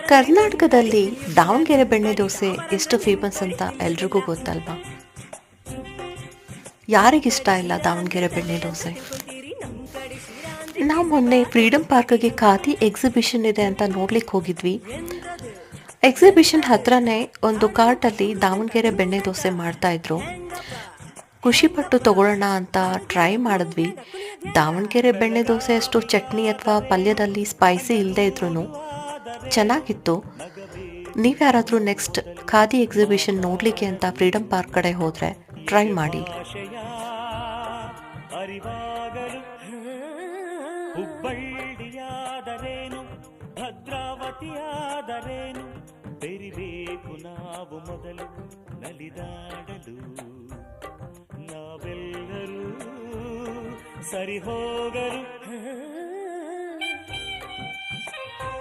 ಕರ್ನಾಟಕದಲ್ಲಿ ದಾವಣಗೆರೆ ಬೆಣ್ಣೆ ದೋಸೆ ಎಷ್ಟು ಫೇಮಸ್ ಅಂತ ಎಲ್ರಿಗೂ ಗೊತ್ತಲ್ವಾ? ಯಾರಿಗಿಷ್ಟ ಇಲ್ಲ ದಾವಣಗೆರೆ ಬೆಣ್ಣೆ ದೋಸೆ? ನಾವು ಮೊನ್ನೆ ಫ್ರೀಡಮ್ ಪಾರ್ಕ್ಗೆ ಖಾದಿ ಎಕ್ಸಿಬಿಷನ್ ಇದೆ ಅಂತ ನೋಡ್ಲಿಕ್ಕೆ ಹೋಗಿದ್ವಿ. ಎಕ್ಸಿಬಿಷನ್ ಹತ್ರನೇ ಒಂದು ಕಾರ್ಟಲ್ಲಿ ದಾವಣಗೆರೆ ಬೆಣ್ಣೆ ದೋಸೆ ಮಾಡ್ತಾ ಇದ್ರು. ಖುಷಿಪಟ್ಟು ತಗೊಳ್ಳೋಣ ಅಂತ ಟ್ರೈ ಮಾಡಿದ್ವಿ. ದಾವಣಗೆರೆ ಬೆಣ್ಣೆ ದೋಸೆ ಅಷ್ಟು ಚಟ್ನಿ ಅಥವಾ ಪಲ್ಯದಲ್ಲಿ ಸ್ಪೈಸಿ ಇಲ್ಲದೆ ಇದ್ರೂ ಚೆನ್ನಾಗಿತ್ತು. ನೀವ್ಯಾರಾದರೂ ನೆಕ್ಸ್ಟ್ ಖಾದಿ ಎಕ್ಸಿಬಿಷನ್ ನೋಡಲಿಕ್ಕೆ ಅಂತ ಫ್ರೀಡಮ್ ಪಾರ್ಕ್ ಕಡೆ ಹೋದರೆ ಟ್ರೈ ಮಾಡಿ. ಹುಬ್ಬಳ್ಳಿಯಾದರೇನು ಭದ್ರಾವತಿಯಾದರೇನು ಬೆರಿಬೇಕು ನಾವು ಮೊದಲು ನಲಿದಾಡಲು. ನಾವೆಲ್ಲರೂ ಸರಿ ಹೋಗಲು